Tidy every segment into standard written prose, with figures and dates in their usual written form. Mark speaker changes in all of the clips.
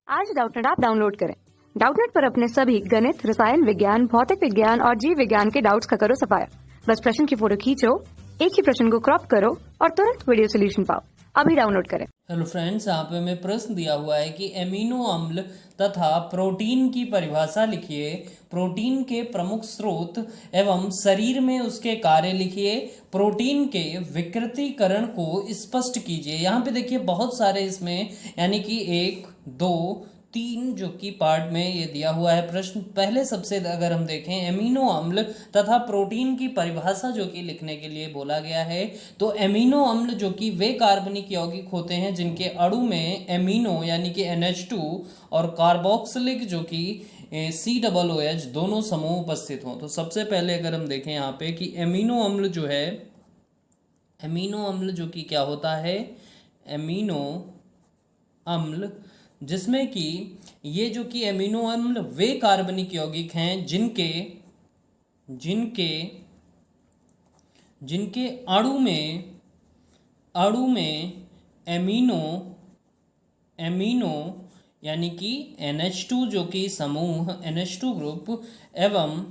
Speaker 1: आज Doubtnut app download करें। Doubtnut पर अपने सभी गणित, रसायन विज्ञान, भौतिक विज्ञान और जीव विज्ञान के डाउट्स का करो सफाया। बस प्रश्न की फोटो खींचो, एक ही प्रश्न को क्रॉप करो और तुरंत वीडियो सोल्यूशन पाओ। अभी डाउनलोड करें।
Speaker 2: हेलो फ्रेंड्स, यहाँ पे हमें प्रश्न दिया हुआ है कि एमिनो अम्ल तथा प्रोटीन की परिभाषा लिखिए, प्रोटीन के प्रमुख स्रोत एवं शरीर में उसके कार्य लिखिए, प्रोटीन के विकृतीकरण को स्पष्ट कीजिए। यहाँ पे देखिए बहुत सारे इसमें यानी कि 1, 2, 3 जो कि पार्ट में ये दिया हुआ है प्रश्न। पहले सबसे अगर हम देखें एमिनो अम्ल तथा प्रोटीन की परिभाषा जो कि लिखने के लिए बोला गया है, तो एमिनो अम्ल जो कि वे कार्बनिक यौगिक होते हैं जिनके अणु में एमिनो यानी कि NH2 और कार्बोक्सिलिक जो कि COOH दोनों समूह उपस्थित हों। तो सबसे पहले अगर हम देखें यहाँ पे कि एमिनो अम्ल जो है, एमिनो अम्ल जो कि क्या होता है, एमिनो अम्ल जिसमें कि ये जो कि एमिनो अम्ल वे कार्बनिक यौगिक हैं जिनके जिनके जिनके अणु में एमिनो यानी कि NH2 जो कि समूह NH2 ग्रुप एवं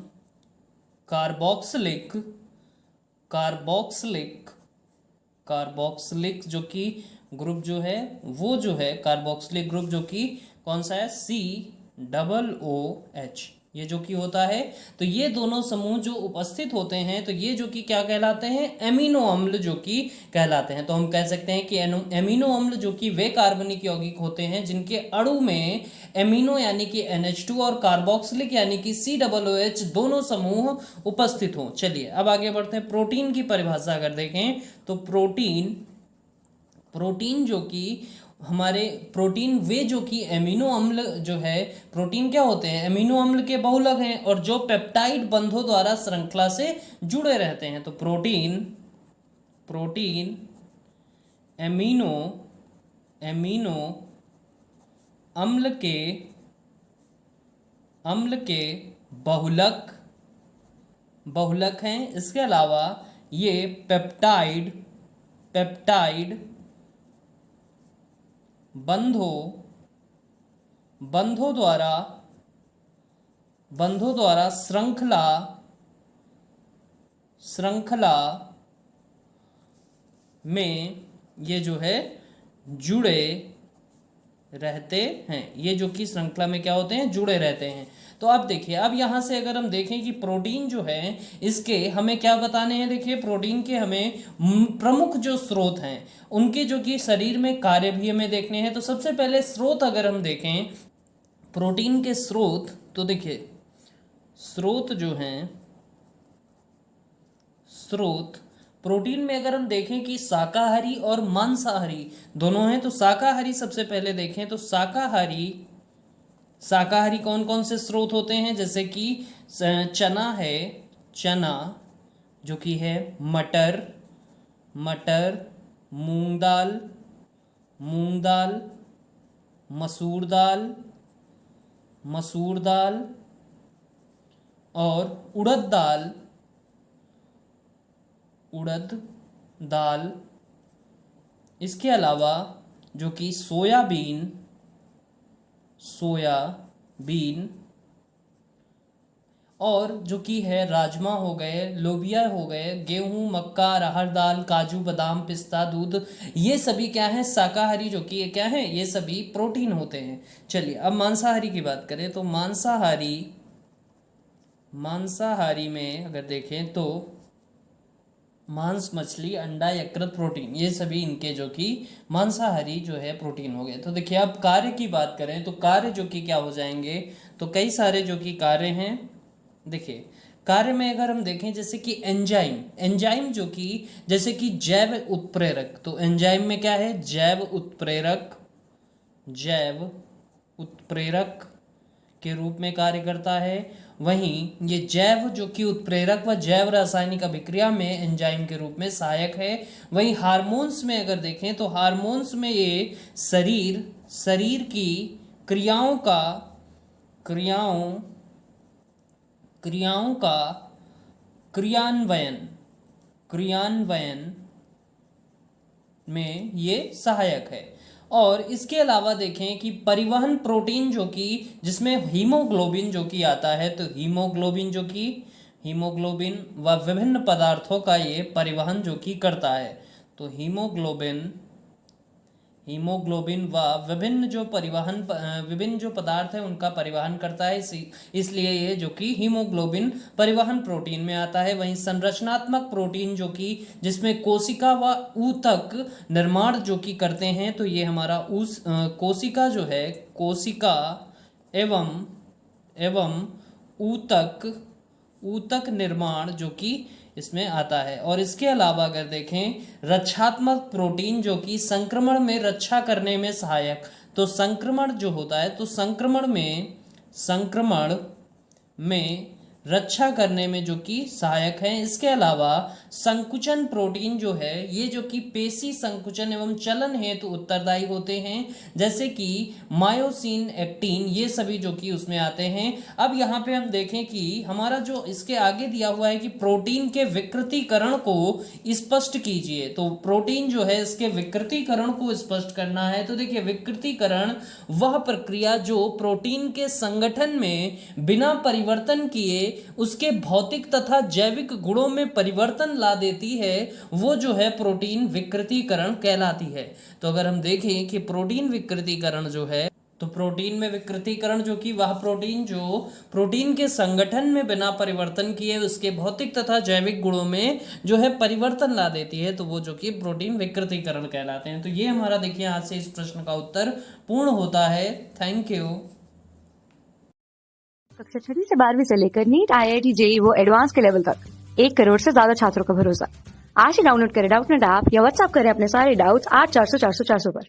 Speaker 2: कार्बोक्सिलिक जो कि ग्रुप जो है वो जो है कार्बोक्सिलिक ग्रुप जो कि कौन सा है, COOH ये जो कि होता है। तो ये दोनों समूह जो उपस्थित होते हैं तो ये जो कि क्या कहलाते हैं, एमिनो अम्ल जो कि कहलाते हैं। तो हम कह सकते हैं कि एमिनो अम्ल जो कि वे कार्बनिक यौगिक होते हैं जिनके अणु में एमिनो यानी कि NH2 और कार्बोक्सिलिक यानी कि COOH दोनों समूह उपस्थित हों। चलिए अब आगे बढ़ते हैं। प्रोटीन की परिभाषा अगर देखें तो प्रोटीन जो कि हमारे प्रोटीन वे जो कि एमिनो अम्ल जो है, प्रोटीन क्या होते हैं, एमिनो अम्ल के बहुलक हैं और जो पेप्टाइड बंधों द्वारा श्रृंखला से जुड़े रहते हैं। तो प्रोटीन एमिनो अम्ल के बहुलक हैं। इसके अलावा ये पेप्टाइड बंधों द्वारा श्रृंखला में ये जो है जुड़े रहते हैं। ये जो कि श्रृंखला में क्या होते हैं, जुड़े रहते हैं। तो अब देखिए, अब यहाँ से अगर हम देखें कि प्रोटीन जो है इसके हमें क्या बताने हैं, देखिए प्रोटीन के हमें प्रमुख जो स्रोत हैं उनके जो कि शरीर में कार्य भी हमें देखने हैं। तो सबसे पहले स्रोत अगर हम देखें प्रोटीन के स्रोत, तो देखिए स्रोत जो हैं, स्रोत प्रोटीन में अगर हम देखें कि शाकाहारी और मांसाहारी दोनों हैं। तो शाकाहारी सबसे पहले देखें तो शाकाहारी कौन कौन से स्रोत होते हैं, जैसे कि चना है, चना जो कि है, मटर, मूंग दाल, मसूर दाल और उड़द दाल। इसके अलावा जो कि सोयाबीन और जो कि है राजमा हो गए, लोबिया हो गए, गेहूं, मक्का, अरहर दाल, काजू, बादाम, पिस्ता, दूध, ये सभी क्या हैं, शाकाहारी जो कि क्या हैं, ये सभी प्रोटीन होते हैं। चलिए अब मांसाहारी की बात करें तो मांसाहारी में अगर देखें तो मांस, मछली, अंडा, यकृत, प्रोटीन, ये सभी इनके जो कि मांसाहारी जो है प्रोटीन हो गए। तो देखिए अब कार्य की बात करें तो कार्य जो कि क्या हो जाएंगे, तो कई सारे जो कि कार्य हैं। देखिए कार्य में अगर हम देखें जैसे कि एंजाइम जो कि जैसे कि जैव उत्प्रेरक, तो एंजाइम में क्या है, जैव उत्प्रेरक के रूप में कार्य करता है। वहीं ये जैव जो कि उत्प्रेरक व जैव रासायनिक अभिक्रिया में एंजाइम के रूप में सहायक है। वहीं हार्मोन्स में अगर देखें तो हार्मोन्स में ये शरीर की क्रियाओं का क्रियान्वयन में ये सहायक है। और इसके अलावा देखें कि परिवहन प्रोटीन जो कि जिसमें हीमोग्लोबिन जो कि आता है, तो हीमोग्लोबिन व विभिन्न पदार्थों का ये परिवहन जो कि करता है। तो हीमोग्लोबिन व विभिन्न जो पदार्थ है उनका परिवहन करता है, इसलिए ये जो कि हीमोग्लोबिन परिवहन प्रोटीन में आता है। वहीं संरचनात्मक प्रोटीन जो कि जिसमें कोशिका व ऊतक निर्माण जो कि करते हैं, तो ये हमारा कोशिका जो है, कोशिका एवं ऊतक निर्माण जो कि इसमें आता है। और इसके अलावा अगर देखें रक्षात्मक प्रोटीन जो कि संक्रमण में रक्षा करने में सहायक, तो संक्रमण जो होता है, तो संक्रमण में रक्षा करने में जो कि सहायक है। इसके अलावा संकुचन प्रोटीन जो है, ये जो कि पेशी संकुचन एवं चलन हेतु उत्तरदायी होते हैं, जैसे कि मायोसिन, एक्टिन, ये सभी जो कि उसमें आते हैं। अब यहाँ पे हम देखें कि हमारा जो इसके आगे दिया हुआ है कि प्रोटीन के विकृतीकरण को स्पष्ट कीजिए, तो प्रोटीन जो है इसके विकृतीकरण को स्पष्ट करना है। तो देखिए विकृतीकरण वह प्रक्रिया जो प्रोटीन के संगठन में बिना परिवर्तन किए उसके भौतिक तथा जैविक गुणों में परिवर्तन ला देती है, वो जो है प्रोटीन विकृतीकरण कहलाती है। तो अगर हम देखें कि प्रोटीन विकृतीकरण जो है, तो प्रोटीन में विकृतीकरण जो कि वह प्रोटीन जो प्रोटीन के संगठन में बिना परिवर्तन किए उसके भौतिक तथा जैविक गुणों में जो है परिवर्तन ला देती है, तो वो जो कि प्रोटीन विकृतीकरण कहलाते हैं। तो ये हमारा देखिए आज से इस प्रश्न का उत्तर पूर्ण होता है। Thank you.
Speaker 1: कक्षा 6वीं से 12वीं से लेकर नीट, IIT, JEE वो एडवांस के लेवल तक 1 करोड़ से ज्यादा छात्रों का भरोसा। आज ही डाउनलोड करें डाउटनेट ऐप या व्हाट्सएप करें अपने सारे डाउट्स 8400 400 400 पर।